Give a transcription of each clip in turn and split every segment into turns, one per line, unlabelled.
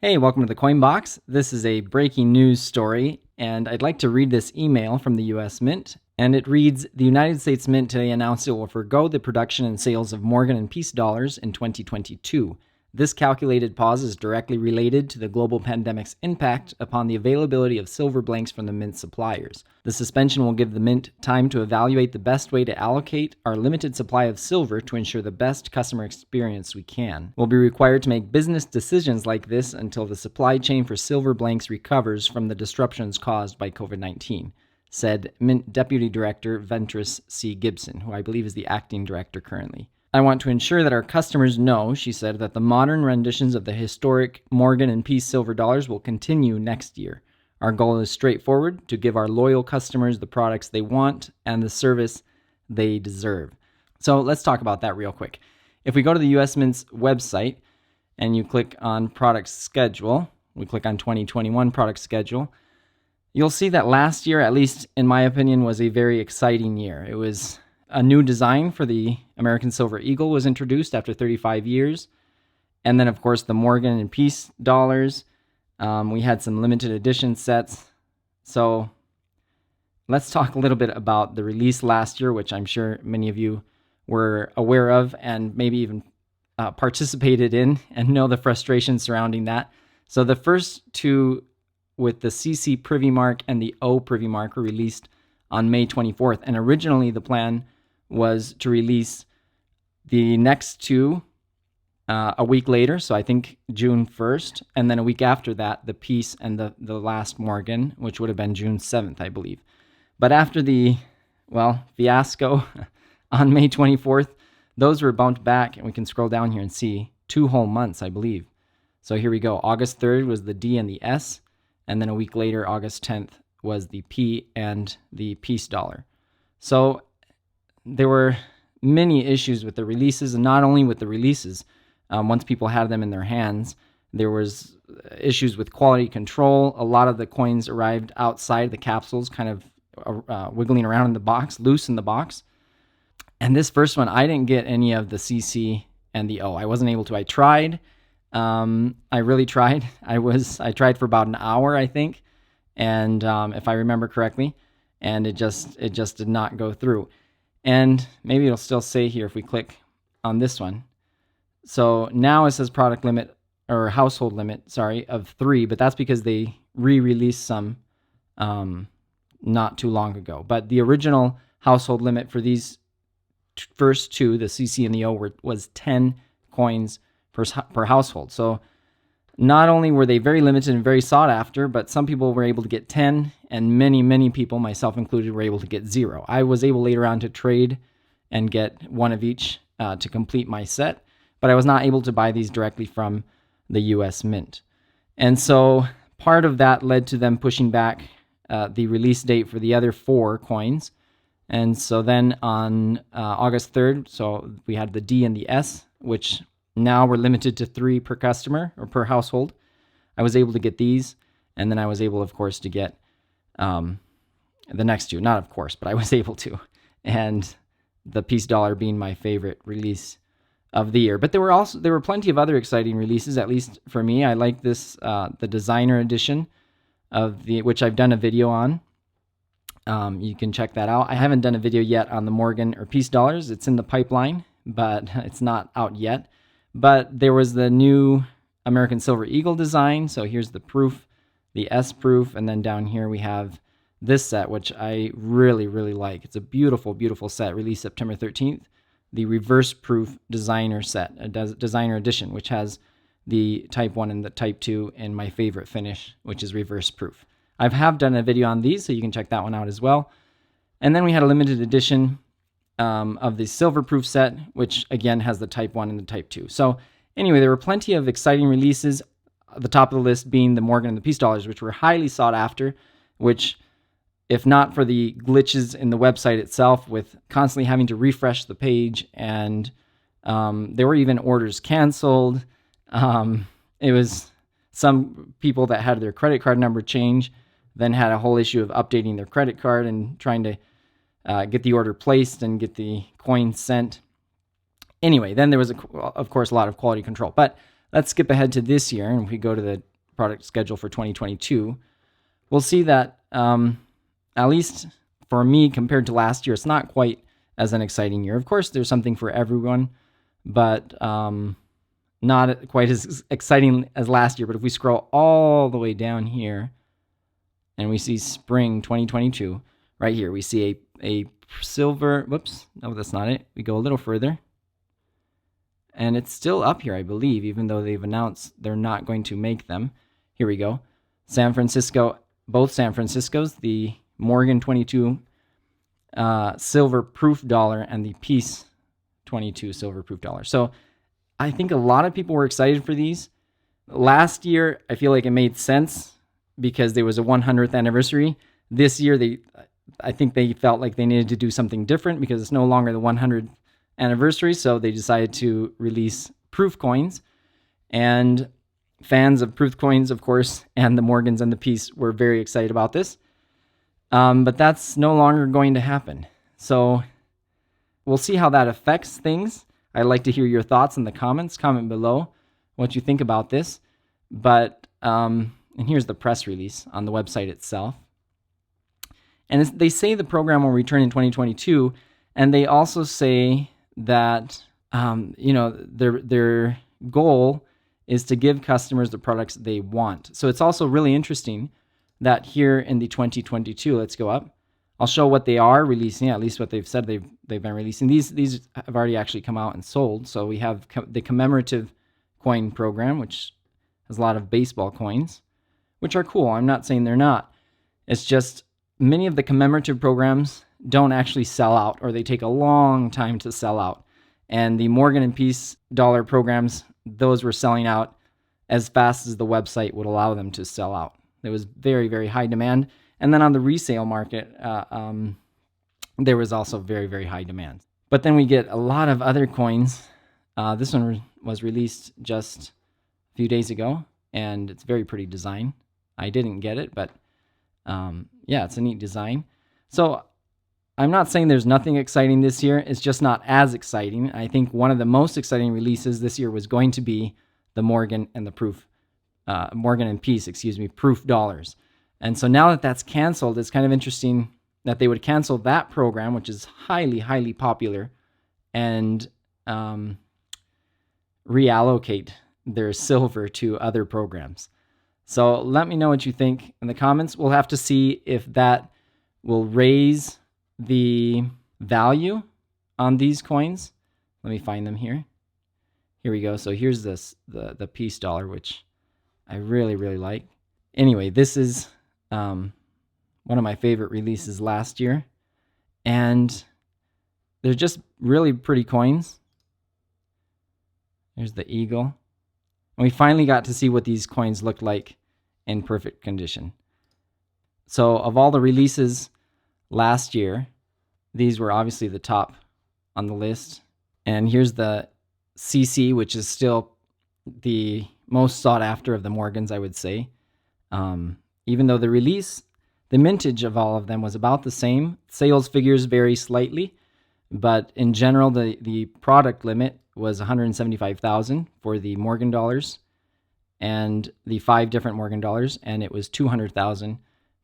Hey, welcome to the Coin Box. This is a breaking news story, and I'd like to read this email from the U.S. Mint. And it reads, the United States Mint today announced it will forgo the production and sales of Morgan and Peace dollars in 2022. This calculated pause is directly related to the global pandemic's impact upon the availability of silver blanks from the Mint suppliers. The suspension will give the Mint time to evaluate the best way to allocate our limited supply of silver to ensure the best customer experience we can. We'll be required to make business decisions like this until the supply chain for silver blanks recovers from the disruptions caused by COVID-19, said Mint Deputy Director Ventris C. Gibson, who I believe is the acting director currently. I want to ensure that our customers know, she said, that the modern renditions of the historic Morgan and Peace silver dollars will continue next year. Our goal is straightforward, to give our loyal customers the products they want and the service they deserve. So let's talk about that real quick. If we go to the US Mint's website and you click on product schedule, we click on 2021 product schedule, you'll see that last year, at least in my opinion, was a very exciting year. It was a new design for the American Silver Eagle was introduced after 35 years. And then, of course, the Morgan and Peace dollars. We had some limited edition sets. So let's talk a little bit about the release last year, which I'm sure many of you were aware of and maybe even participated in and know the frustration surrounding that. So the first two, with the CC Privy Mark and the O Privy Mark, were released on May 24th. And originally the plan was to release the next two a week later, so I think June 1st, and then a week after that, the Peace and the last Morgan, which would have been June 7th, I believe. But after the, fiasco on May 24th, those were bumped back, and we can scroll down here and see 2 whole months, I believe. So here we go. August 3rd was the D and the S, and then a week later, August 10th, was the P and the Peace dollar. So there were many issues with the releases, and not only with the releases. Once people had them in their hands, there was issues with quality control. A lot of the coins arrived outside the capsules, kind of wiggling around in the box, loose in the box. And this first one, I didn't get any of the CC and the O. I wasn't able to. I tried. I really tried. I tried for about an hour, I think, and if I remember correctly, and it just did not go through. And maybe it'll still say here if we click on this one. So now it says product limit, or household limit, of 3, but that's because they re-released some not too long ago. But the original household limit for these first two, the CC and the O, was 10 coins per household. So not only were they very limited and very sought after, but some people were able to get 10, and many, many people, myself included, were able to get 0. I was able later on to trade and get one of each to complete my set, but I was not able to buy these directly from the US Mint. And so part of that led to them pushing back the release date for the other 4 coins. And so then on August 3rd, so we had the D and the S, which now we're limited to 3 per customer or per household. I was able to get these, and then I was able, of course, to get the next 2. Not of course, but I was able to. And the Peace dollar being my favorite release of the year. But there were plenty of other exciting releases, at least for me. I like this, the designer edition of which I've done a video on. You can check that out. I haven't done a video yet on the Morgan or Peace dollars. It's in the pipeline, but it's not out yet. But there was the new American Silver Eagle design. So here's the proof, the S proof, and then down here we have this set, which I really, really like. It's a beautiful, beautiful set, released September 13th. The reverse proof designer set, a designer edition, which has the Type 1 and the Type 2 in my favorite finish, which is reverse proof. I have done a video on these, so you can check that one out as well. And then we had a limited edition of the silver proof set, which again has the Type 1 and the Type 2. So anyway, there were plenty of exciting releases, at the top of the list being the Morgan and the Peace dollars, which were highly sought after, which, if not for the glitches in the website itself with constantly having to refresh the page, and there were even orders canceled. It was some people that had their credit card number change, then had a whole issue of updating their credit card and trying to get the order placed and get the coin sent. Anyway, then there was, of course, a lot of quality control. But let's skip ahead to this year, and if we go to the product schedule for 2022, we'll see that at least for me, compared to last year, it's not quite as an exciting year. Of course, there's something for everyone, but not quite as exciting as last year. But if we scroll all the way down here and we see spring 2022, right here, we see a silver, whoops, no, that's not it. We go a little further. And it's still up here, I believe, even though they've announced they're not going to make them. Here we go. San Francisco, both San Franciscos, the Morgan 22 silver proof dollar and the Peace 22 silver proof dollar. So I think a lot of people were excited for these. Last year, I feel like it made sense because there was a 100th anniversary. This year, I think they felt like they needed to do something different because it's no longer the 100th anniversary, so they decided to release proof coins. And fans of proof coins, of course, and the Morgans and the Peace were very excited about this. But that's no longer going to happen. So we'll see how that affects things. I'd like to hear your thoughts in the comments. Comment below what you think about this. But and here's the press release on the website itself. And they say the program will return in 2022, and they also say that their goal is to give customers the products they want. So it's also really interesting that here in the 2022, let's go up. I'll show what they are releasing, at least what they've said they've been releasing. These have already actually come out and sold. So we have the commemorative coin program, which has a lot of baseball coins, which are cool. I'm not saying they're not. It's just many of the commemorative programs don't actually sell out, or they take a long time to sell out. And the Morgan and Peace dollar programs, those were selling out as fast as the website would allow them to sell out. There was very, very high demand. And then on the resale market, there was also very, very high demand. But then we get a lot of other coins. This one was released just a few days ago, and it's very pretty design. I didn't get it, but yeah, it's a neat design. So I'm not saying there's nothing exciting this year. It's just not as exciting. I think one of the most exciting releases this year was going to be the Morgan and Peace, proof dollars. And so now that that's canceled, it's kind of interesting that they would cancel that program, which is highly, highly popular, and reallocate their silver to other programs. So let me know what you think in the comments. We'll have to see if that will raise the value on these coins. Let me find them here. Here we go. So here's the Peace dollar, which I really, really like. Anyway, this is one of my favorite releases last year. And they're just really pretty coins. There's the eagle. And we finally got to see what these coins look like in perfect condition. So of all the releases last year, these were obviously the top on the list. And here's the CC, which is still the most sought after of the Morgans, I would say. Even though the mintage of all of them was about the same. Sales figures vary slightly, but in general, the product limit was 175,000 for the Morgan dollars and the 5 different Morgan dollars, and it was 200,000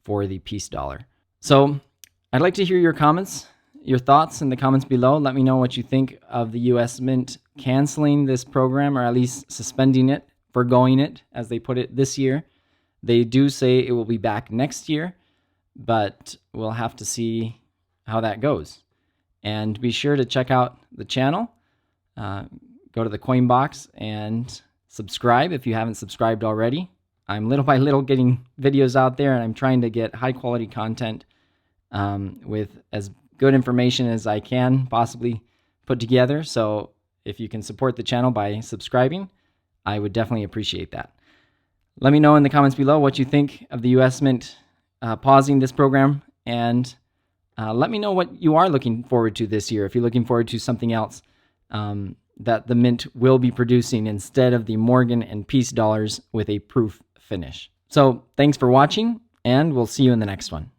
for the Peace dollar. So I'd like to hear your comments, your thoughts in the comments below. Let me know what you think of the US Mint canceling this program, or at least suspending it, forgoing it, as they put it, this year. They do say it will be back next year, but we'll have to see how that goes. And be sure to check out the channel. Go to the coin box and subscribe if you haven't subscribed already. I'm little by little getting videos out there, and I'm trying to get high quality content with as good information as I can possibly put together. So if you can support the channel by subscribing, I would definitely appreciate that. Let me know in the comments below what you think of the US Mint pausing this program, and let me know what you are looking forward to this year. If you're looking forward to something else that the Mint will be producing instead of the Morgan and Peace dollars with a proof finish. So thanks for watching, and we'll see you in the next one.